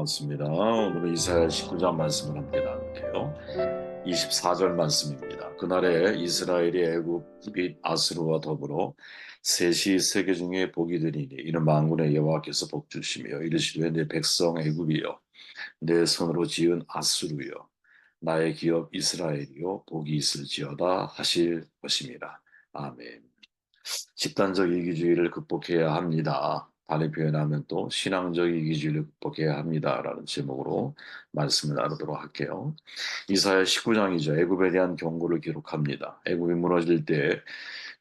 반갑습니다. 오늘은 이사야 19장 말씀을 함께 나눌게요. 24절 말씀입니다. 그날에 이스라엘이 애굽 및 아수르와 더불어 셋이 세계 중에 복이 되리니 이는 만군의 여호와께서 복 주시며 이르시되 내 백성 애굽이여 내 손으로 지은 아수르여 나의 기업 이스라엘이요 복이 있을지어다 하실 것입니다. 아멘. 집단적 이기주의를 극복해야 합니다. 달리 표현하면 또 신앙적 이기주의를 극복해야 합니다라는 제목으로 말씀을 나누도록 할게요. 이사야 19장이죠. 애굽에 대한 경고를 기록합니다. 애굽이 무너질 때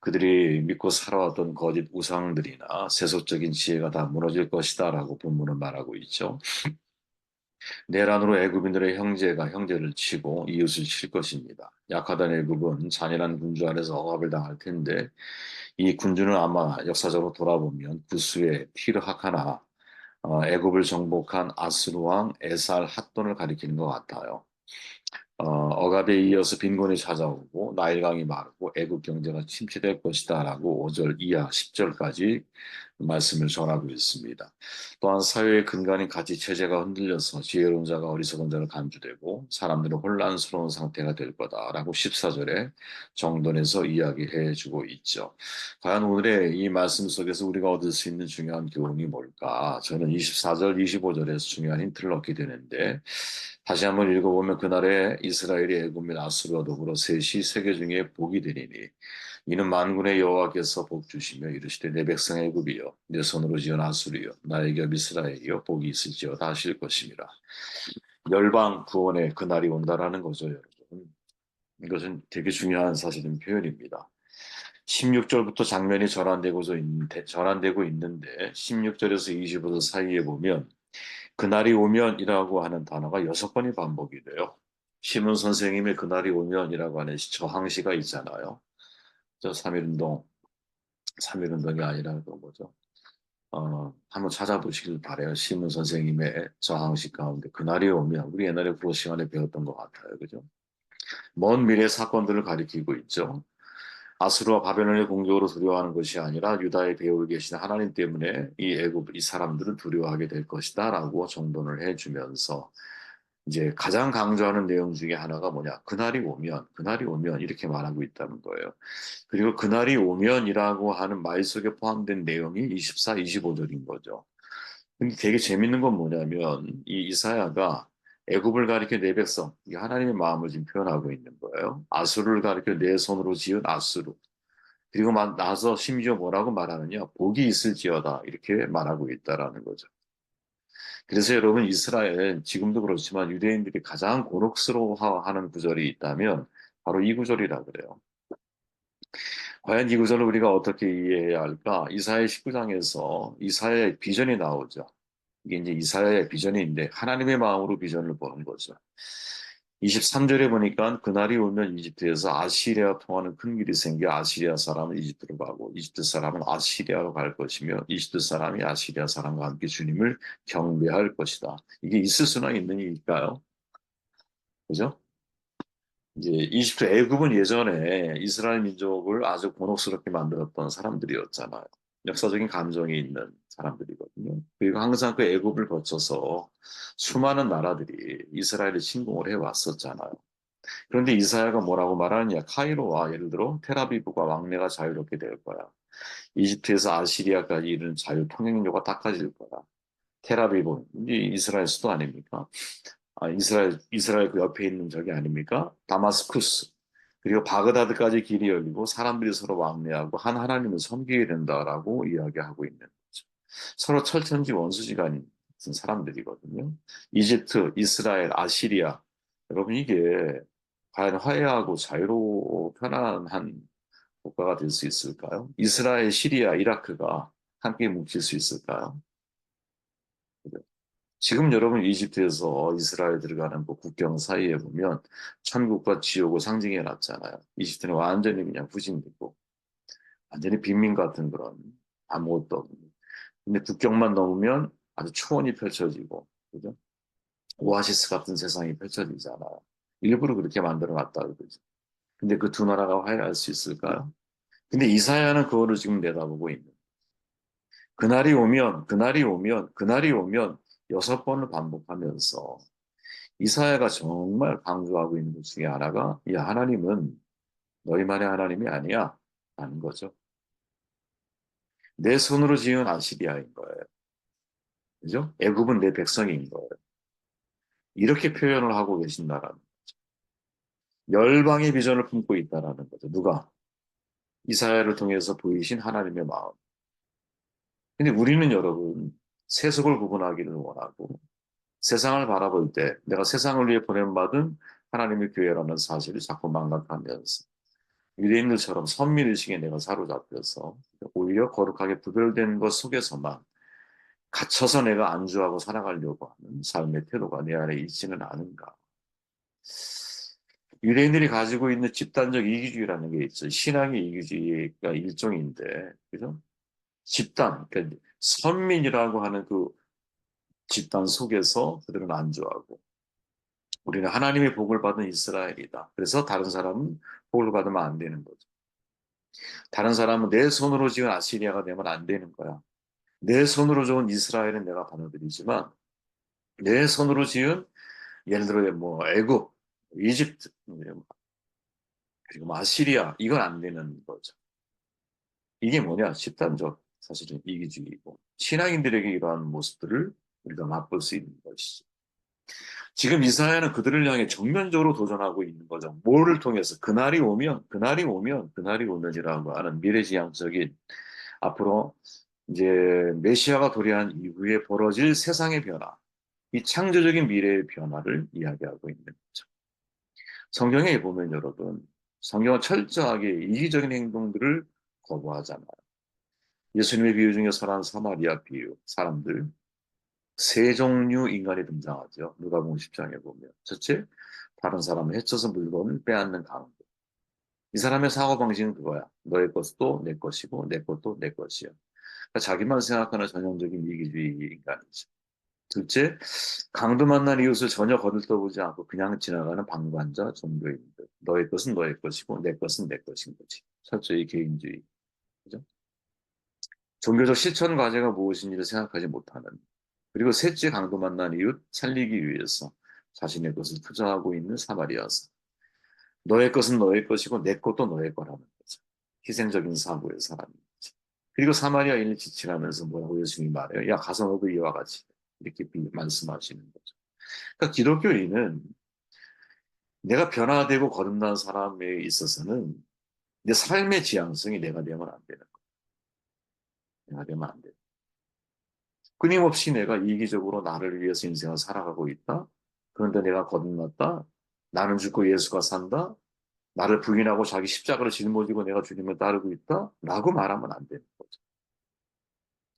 그들이 믿고 살아왔던 거짓 우상들이나 세속적인 지혜가 다 무너질 것이다라고 본문은 말하고 있죠. 내란으로 애굽인들의 형제가 형제를 치고 이웃을 칠 것입니다. 약하던 애굽은 잔인한 군주 안에서 억압을 당할 텐데 이 군주는 아마 역사적으로 돌아보면 구스의 티르하카나 애굽을 정복한 아수르 왕 에살 핫돈을 가리키는 것 같아요. 억압에 이어서 빈곤이 찾아오고 나일강이 마르고 애국 경제가 침체될 것이다라고 5절 이하 10절까지 말씀을 전하고 있습니다. 또한 사회의 근간인 가치 체제가 흔들려서 지혜로운 자가 어리석은 자를 간주되고 사람들은 혼란스러운 상태가 될 거다라고 14절에 정돈해서 이야기해 주고 있죠. 과연 오늘의 이 말씀 속에서 우리가 얻을 수 있는 중요한 교훈이 뭘까? 저는 24절, 25절에서 중요한 힌트를 얻게 되는데 다시 한번 읽어보면 그날에 이스라엘이 애굽 및 아수르와 더불어 셋이 세계 중에 복이 되리니 이는 만군의 여호와께서 복 주시며 이르시되 내 백성 애굽이여 내 손으로 지은 아수르여 나의 겹 이스라엘이여 복이 있을지어다 하실 것입니다. 열방 구원의 그날이 온다라는 거죠, 여러분. 이것은 되게 중요한 사실인 표현입니다. 16절부터 장면이 전환되고 있는데 16절에서 25절 사이에 보면 그날이 오면이라고 하는 단어가 6번이 반복이 돼요. 시문 선생님의 그날이 오면이라고 하는 저항시가 있잖아요. 저 3.1운동이 아니라 그 뭐죠? 한번 찾아보시길 바래요. 시문 선생님의 저항시 가운데 그날이 오면 우리 옛날에 국어 시간에 배웠던 것 같아요. 그죠? 먼 미래 사건들을 가리키고 있죠. 아수르와 바벨론의 공격으로 두려워하는 것이 아니라 유다의 배후에 계신 하나님 때문에 이 애굽 이 사람들은 두려워하게 될 것이다라고 정돈을 해주면서 이제 가장 강조하는 내용 중에 하나가 뭐냐? 그날이 오면 이렇게 말하고 있다는 거예요. 그리고 그날이 오면이라고 하는 말 속에 포함된 내용이 24, 25절인 거죠. 근데 되게 재밌는 건 뭐냐면 이 이사야가 애굽을 가리켜 내 백성, 이 하나님의 마음을 지금 표현하고 있는 거예요. 아수르를 가리켜 내 손으로 지은 아수르. 그리고 나서 심지어 뭐라고 말하느냐? 복이 있을지어다. 이렇게 말하고 있다라는 거죠. 그래서 여러분 이스라엘 지금도 그렇지만 유대인들이 가장 곤혹스러워하는 구절이 있다면 바로 이 구절이라 그래요. 과연 이 구절을 우리가 어떻게 이해해야 할까? 이사야 19장에서 이사야의 비전이 나오죠. 이게 이제 이사야의 비전인데 하나님의 마음으로 비전을 보는 거죠. 23절에 보니까 그날이 오면 이집트에서 아시리아 통하는 큰 길이 생겨 아시리아 사람은 이집트로 가고 이집트 사람은 아시리아로 갈 것이며 이집트 사람이 아시리아 사람과 함께 주님을 경배할 것이다. 이게 있을 수나 있는 일일까요? 그죠? 이제 이집트 애굽은 예전에 이스라엘 민족을 아주 곤혹스럽게 만들었던 사람들이었잖아요. 역사적인 감정이 있는 사람들이거든요. 그리고 항상 그 애굽을 거쳐서 수많은 나라들이 이스라엘을 침공을 해왔었잖아요. 그런데 이사야가 뭐라고 말하느냐? 카이로와 예를 들어 텔아비브가 왕래가 자유롭게 될 거야. 이집트에서 아시리아까지 이르는 자유 통행료가 닦아질 거야. 텔아비브, 이 이스라엘 수도 아닙니까? 이스라엘 그 옆에 있는 저기 아닙니까? 다마스쿠스. 그리고 바그다드까지 길이 열리고 사람들이 서로 왕래하고 한 하나님을 섬기게 된다라고 이야기하고 있는 거죠. 서로 철천지 원수지간인 사람들이거든요. 이집트, 이스라엘, 아시리아. 여러분 이게 과연 화해하고 자유로워 편안한 국가가 될 수 있을까요? 이스라엘, 시리아, 이라크가 함께 뭉칠 수 있을까요? 지금 여러분 이집트에서 이스라엘 들어가는 그 국경 사이에 보면 천국과 지옥을 상징해 놨잖아요. 이집트는 완전히 그냥 후진되고 완전히 빈민 같은 그런 아무것도 없는. 근데 국경만 넘으면 아주 초원이 펼쳐지고 그죠? 오아시스 같은 세상이 펼쳐지잖아요. 일부러 그렇게 만들어 놨다 그러죠. 근데 그 두 나라가 화해할 수 있을까요? 근데 이사야는 그거를 지금 내다보고 있는. 그날이 오면, 그날이 오면, 그날이 오면 6번을 반복하면서 이사야가 정말 강조하고 있는 것 중에 하나가 이 하나님은 너희만의 하나님이 아니야 라는 거죠. 내 손으로 지은 아시리아인 거예요. 그죠? 애굽은 내 백성인 거예요. 이렇게 표현을 하고 계신다라는 열방의 비전을 품고 있다라는 거죠. 누가? 이사야를 통해서 보이신 하나님의 마음. 근데 우리는 여러분 세속을 구분하기를 원하고 세상을 바라볼 때 내가 세상을 위해 보냄받은 하나님의 교회라는 사실을 자꾸 망각하면서 유대인들처럼 선민의식에 내가 사로잡혀서 오히려 거룩하게 구별된 것 속에서만 갇혀서 내가 안주하고 살아가려고 하는 삶의 태도가 내 안에 있지는 않은가. 유대인들이 가지고 있는 집단적 이기주의라는 게 있죠. 신앙의 이기주의가 일종인데, 그죠? 집단, 그러니까 선민이라고 하는 그 집단 속에서 그들은 안주하고, 우리는 하나님의 복을 받은 이스라엘이다. 그래서 다른 사람은 복을 받으면 안 되는 거죠. 다른 사람은 내 손으로 지은 아시리아가 되면 안 되는 거야. 내 손으로 지은 이스라엘은 내가 받아들이지만, 내 손으로 지은, 예를 들어 뭐 애굽, 이집트, 그리고 뭐 아시리아, 이건 안 되는 거죠. 이게 뭐냐? 집단적 사실은 이기주의이고 신앙인들에게 이러한 모습들을 우리가 맛볼 수 있는 것이죠. 지금 이사야는 그들을 향해 정면적으로 도전하고 있는 거죠. 뭐를 통해서 그날이 오면이라고 하는 미래지향적인 앞으로 이제 메시아가 도래한 이후에 벌어질 세상의 변화, 이 창조적인 미래의 변화를 이야기하고 있는 거죠. 성경에 보면 여러분, 성경은 철저하게 이기적인 행동들을 거부하잖아요. 예수님의 비유 중에 설한 사마리아 비유, 사람들 세 종류 인간이 등장하죠. 누가복음 10장에 보면. 첫째, 다른 사람을 해쳐서 물건을 빼앗는 강도. 이 사람의 사고방식은 그거야. 너의 것도 내 것이고 내 것도 내 것이야. 그러니까 자기만 생각하는 전형적인 이기주의 인간이죠. 둘째, 강도 만난 이웃을 전혀 거들떠보지 않고 그냥 지나가는 방관자 종교인들. 너의 것은 너의 것이고 내 것은 내 것인 거지. 철저히 개인주의. 그죠? 종교적 실천 과제가 무엇인지를 생각하지 못하는. 그리고 셋째 강도 만난 이웃 살리기 위해서 자신의 것을 투자하고 있는 사마리아서. 너의 것은 너의 것이고 내 것도 너의 거라는 거죠. 희생적인 사고의 사람인 거죠. 그리고 사마리아인을 지칭하면서 뭐라고 예수님이 말해요. 야 가서 너도 이와 같이 이렇게 말씀하시는 거죠. 그러니까 기독교인은 내가 변화되고 거듭난 사람에 있어서는 내 삶의 지향성이 내가 되면 안 되는 거예요. 내가 되면 안 돼요. 끊임없이 내가 이기적으로 나를 위해서 인생을 살아가고 있다. 그런데 내가 거듭났다. 나는 죽고 예수가 산다. 나를 부인하고 자기 십자가를 짊어지고 내가 주님을 따르고 있다. 라고 말하면 안 되는 거죠.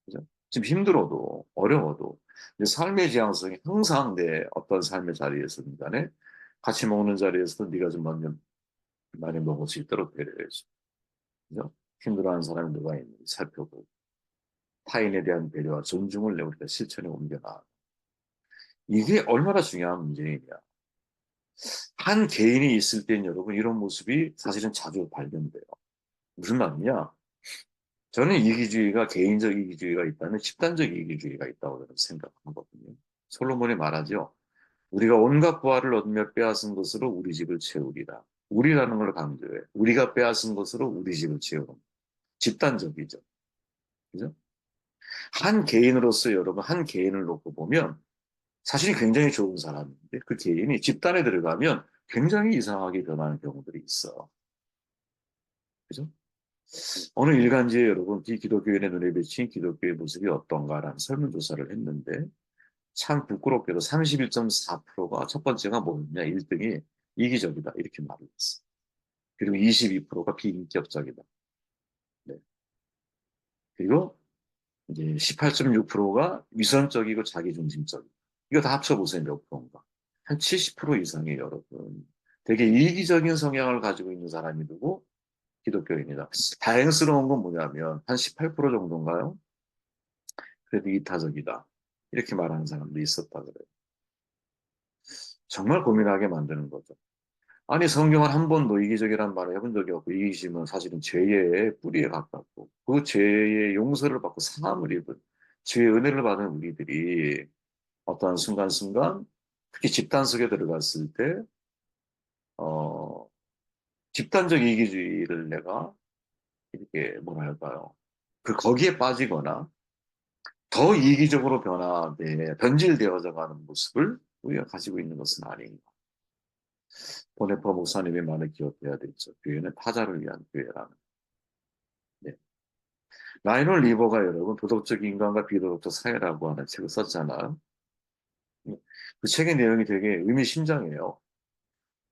그죠? 지금 힘들어도 어려워도 내 삶의 지향성이 항상 내 어떤 삶의 자리에서든 간에 같이 먹는 자리에서도 네가 좀 먼저 많이 먹을 수 있도록 배려해줘. 그죠? 힘들어하는 사람이 누가 있는지 살펴보고 타인에 대한 배려와 존중을 우리가 실천에 옮겨놔. 이게 얼마나 중요한 문제이냐. 한 개인이 있을 땐 여러분 이런 모습이 사실은 자주 발견돼요. 무슨 말이냐? 저는 이기주의가 개인적 이기주의가 있다면 집단적 이기주의가 있다고 저는 생각하거든요. 솔로몬이 말하죠. 우리가 온갖 부활을 얻으며 빼앗은 것으로 우리 집을 채우리라. 우리라는 걸 강조해. 우리가 빼앗은 것으로 우리 집을 채우는. 집단적이죠. 그죠? 한 개인으로서 여러분 한 개인을 놓고 보면 사실 굉장히 좋은 사람인데 그 개인이 집단에 들어가면 굉장히 이상하게 변하는 경우들이 있어. 그죠? 어느 일간지에 여러분 비기독교인의 눈에 비친 기독교의 모습이 어떤가라는 설문조사를 했는데 참 부끄럽게도 31.4%가 첫 번째가 뭐였냐 1등이 이기적이다 이렇게 말을 했어. 그리고 22%가 비인격적이다. 네. 그리고 이제 18.6%가 위선적이고 자기중심적이다. 이거 다 합쳐보세요 몇 프로인가. 한 70% 이상의 여러분. 되게 이기적인 성향을 가지고 있는 사람이 누구? 기독교인이다. 다행스러운 건 뭐냐면 한 18% 정도인가요? 그래도 이타적이다. 이렇게 말하는 사람도 있었다 그래요. 정말 고민하게 만드는 거죠. 아니 성경은 한 번도 이기적이라는 말을 해본 적이 없고 이기심은 사실은 죄의 뿌리에 가깝고 그 죄의 용서를 받고 사함을 입은 죄의 은혜를 받은 우리들이 어떠한 순간순간 특히 집단 속에 들어갔을 때 어, 집단적 이기주의를 내가 이렇게 뭐랄까요? 거기에 빠지거나 더 이기적으로 변질되어져 가는 모습을 우리가 가지고 있는 것은 아닌가. 보네퍼 목사님이 많이 기억해야 되죠. 교회는 타자를 위한 교회라는. 네. 라이널 리버가 여러분 도덕적 인간과 비도덕적 사회라고 하는 책을 썼잖아요. 네. 그 책의 내용이 되게 의미심장해요.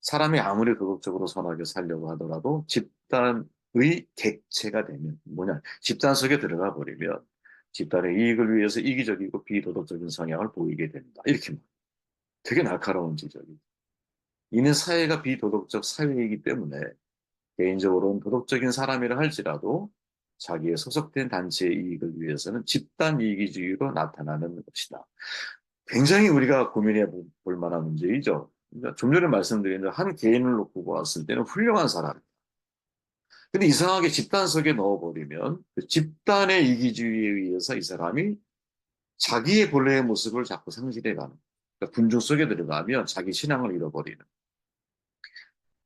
사람이 아무리 도덕적으로 선하게 살려고 하더라도 집단의 객체가 되면 뭐냐? 집단 속에 들어가 버리면 집단의 이익을 위해서 이기적이고 비도덕적인 성향을 보이게 된다. 이렇게 되게 날카로운 지적이. 이는 사회가 비도덕적 사회이기 때문에 개인적으로는 도덕적인 사람이라 할지라도 자기의 소속된 단체의 이익을 위해서는 집단 이기주의로 나타나는 것이다. 굉장히 우리가 고민해 볼 만한 문제이죠. 그러니까 좀 전에 말씀드린 한 개인을 놓고 보았을 때는 훌륭한 사람. 근데 이상하게 집단 속에 넣어버리면 그 집단의 이기주의에 의해서 이 사람이 자기의 본래의 모습을 자꾸 상실해가는. 그러니까 군중 속에 들어가면 자기 신앙을 잃어버리는.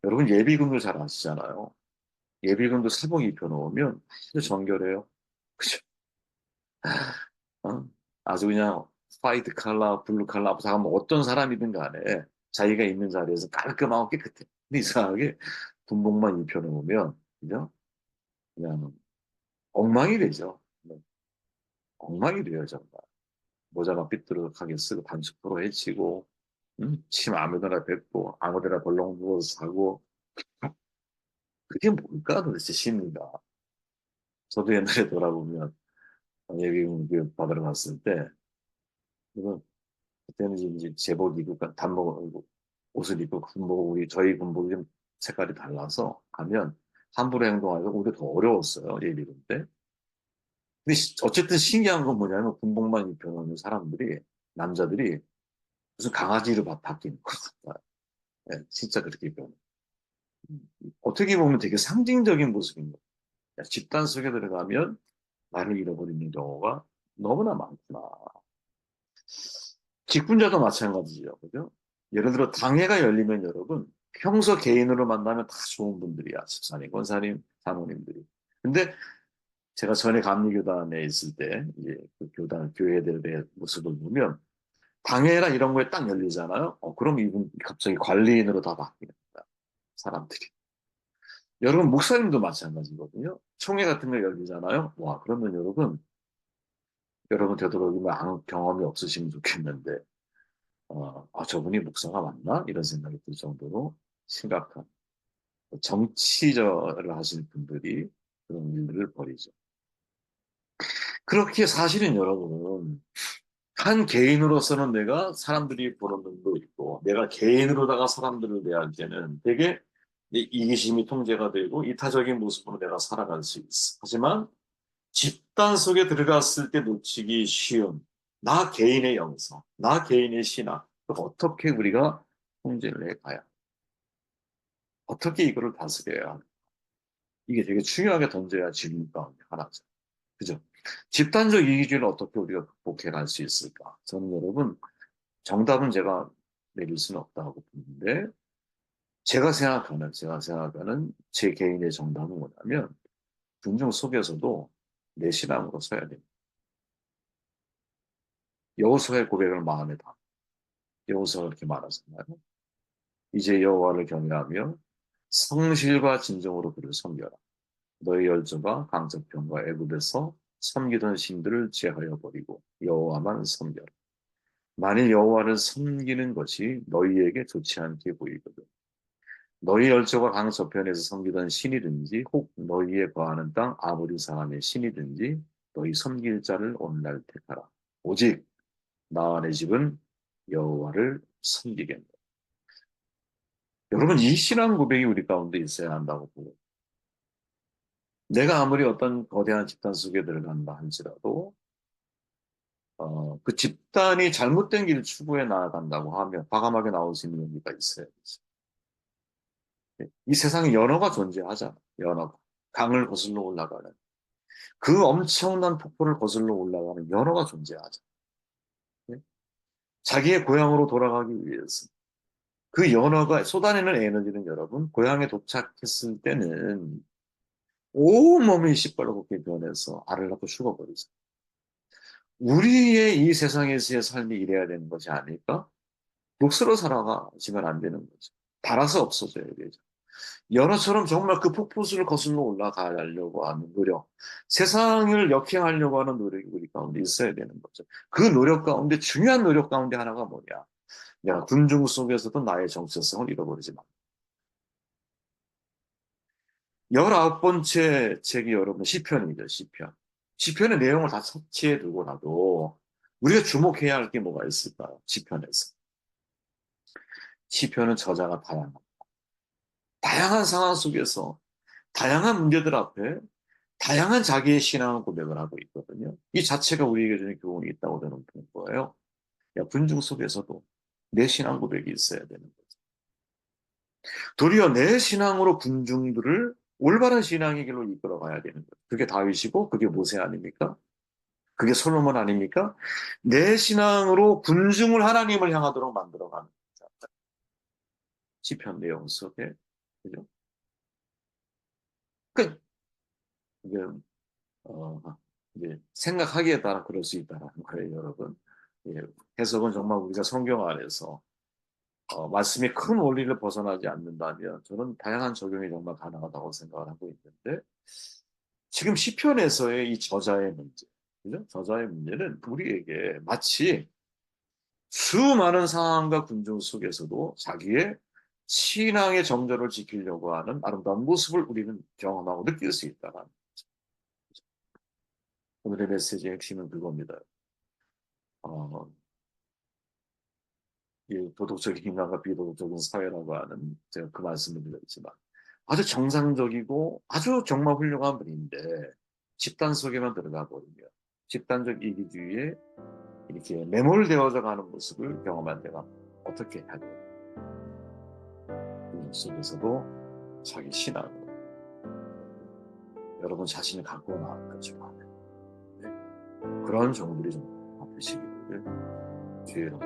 여러분 예비군도 잘 아시잖아요. 예비군도 사복 입혀놓으면 아주 정결해요. 그죠? 어? 아주 그냥 화이트 칼라, 블루 칼라, 잠깐만 어떤 사람이든 간에 자기가 있는 자리에서 깔끔하고 깨끗해. 근데 이상하게 군복만 입혀놓으면 그죠? 그냥 엉망이 되죠. 네. 엉망이 돼요, 정말. 모자만 삐뚤어하게 쓰고 반죽도로 해치고 침 아무데나 뱉고 아무데나 벌렁 누워서 자고 그게 뭘까 도대체 심리가. 저도 옛날에 돌아보면 예비군 교육 받으러 갔을 때 이건 그때는 이제 제복 입고 단복 입고 옷을 입고 군복 우리 저희 군복이 좀 색깔이 달라서 가면 함부로 행동하기가 오히려 더 어려웠어요 예비군 때. 근데 어쨌든 신기한 건 뭐냐면 군복만 입혀놓는 사람들이 남자들이 무슨 강아지로 바뀌는 것 같아요. 네, 진짜 그렇게 변해. 어떻게 보면 되게 상징적인 모습인 거예요. 집단 속에 들어가면 말을 잃어버리는 경우가 너무나 많구나. 직분자도 마찬가지죠. 그죠? 예를 들어 당회가 열리면 여러분 평소 개인으로 만나면 다 좋은 분들이야. 집사님, 권사님, 사모님들이. 근데 제가 전에 감리교단에 있을 때 이제 그 교단 교회들의 모습을 보면 당회나 이런 거에 딱 열리잖아요. 그럼 이분 갑자기 관리인으로 다 바뀝니다. 사람들이. 여러분 목사님도 마찬가지거든요. 총회 같은 거 열리잖아요. 와 그러면 여러분 되도록이면 아무 경험이 없으시면 좋겠는데 저분이 목사가 맞나? 이런 생각이 들 정도로 심각한 정치절을 하시는 분들이 그런 일들을 벌이죠. 그렇게 사실은 여러분, 한 개인으로서는 내가 사람들이 보는 눈도 있고, 내가 개인으로다가 사람들을 대할 때는 되게 이 이기심이 통제가 되고 이타적인 모습으로 내가 살아갈 수 있어. 하지만 집단 속에 들어갔을 때 놓치기 쉬운 나 개인의 영성, 나 개인의 신앙, 어떻게 우리가 통제를 해가야 어떻게 이거를 다스려야 하는 이게 되게 중요하게 던져야 질문 가운데 하나죠. 그죠? 집단적 이기주의를 어떻게 우리가 극복해 갈 수 있을까? 저는 여러분, 정답은 제가 내릴 수는 없다고 보는데, 제가 생각하는 제 개인의 정답은 뭐냐면, 군중 속에서도 내 신앙으로 서야 됩니다. 여호수아의 고백을 마음에 담아. 여호수아가 그렇게 말하잖아요. 이제 여호와를 경외하며 성실과 진정으로 그를 섬겨라. 너의 열조가 강석병과 애굽에서 섬기던 신들을 제하여 버리고 여호와만 섬겨라. 만일 여호와를 섬기는 것이 너희에게 좋지 않게 보이거든. 너희 열조가 강 저편에서 섬기던 신이든지 혹 너희에 거하는 땅 아무리 사람의 신이든지 너희 섬길 자를 오늘날 택하라. 오직 나와 내 집은 여호와를 섬기겠노라. 여러분 이 신앙 고백이 우리 가운데 있어야 한다고 보고 내가 아무리 어떤 거대한 집단 속에 들어간다 할지라도 그 집단이 잘못된 길을 추구해 나아간다고 하면 과감하게 나올 수 있는 용기가 있어야 되죠. 이 세상에 연어가 존재하잖아. 연어가. 강을 거슬러 올라가는. 그 엄청난 폭포를 거슬러 올라가는 연어가 존재하죠. 자기의 고향으로 돌아가기 위해서 그 연어가 쏟아내는 에너지는 여러분 고향에 도착했을 때는 온몸이 시뻘겋게 변해서 알을 낳고 죽어버리죠. 우리의 이 세상에서의 삶이 이래야 되는 것이 아닐까? 녹슬어 살아가지면 안 되는 거죠. 닳아서 없어져야 되죠. 연어처럼 정말 그 폭포수를 거슬러 올라가려고 하는 노력, 세상을 역행하려고 하는 노력이 우리 가운데 있어야 되는 거죠. 그 노력 가운데 중요한 노력 가운데 하나가 뭐냐? 내가 군중 속에서도 나의 정체성을 잃어버리지 마. 19번째 책이 여러분 시편이죠, 시편. 시편의 내용을 다 섭취해 두고 나도 우리가 주목해야 할 게 뭐가 있을까요? 시편에서. 시편은 저자가 다양한 상황 속에서 다양한 문제들 앞에 다양한 자기의 신앙 고백을 하고 있거든요. 이 자체가 우리에게 주는 교훈이 있다고 저는 보는 거예요. 야, 군중 속에서도 내 신앙 고백이 있어야 되는 거죠. 도리어 내 신앙으로 군중들을 올바른 신앙의 길로 이끌어가야 되는 거예요. 그게 다윗이고 그게 모세 아닙니까? 그게 솔로몬 아닙니까? 내 신앙으로 군중을 하나님을 향하도록 만들어가는 거죠. 시편 내용 속에 그죠? 그 이게 어, 이제 생각하기에 따라 그럴 수 있다는 거예요, 여러분. 예, 해석은 정말 우리가 성경 안에서 말씀이 큰 원리를 벗어나지 않는다면 저는 다양한 적용이 정말 가능하다고 생각을 하고 있는데 지금 시편에서의 이 저자의 문제, 그죠? 저자의 문제는 우리에게 마치 수많은 상황과 군중 속에서도 자기의 신앙의 정절을 지키려고 하는 아름다운 모습을 우리는 경험하고 느낄 수 있다는 오늘의 메시지의 핵심은 그겁니다. 어, 이 도덕적인 인간과 비도덕적인 사회라고 하는 제가 그 말씀을 드렸지만 아주 정상적이고 아주 정말 훌륭한 분인데 집단 속에만 들어가 버리면 집단적 이기주의에 이렇게 매몰되어져 가는 모습을 경험한 데가 어떻게 해야 돼요? 그 속에서도 자기 신앙으로 여러분 자신을 갖고 나가는 것처럼 그런 종들이 좀 바쁘시기를 주의로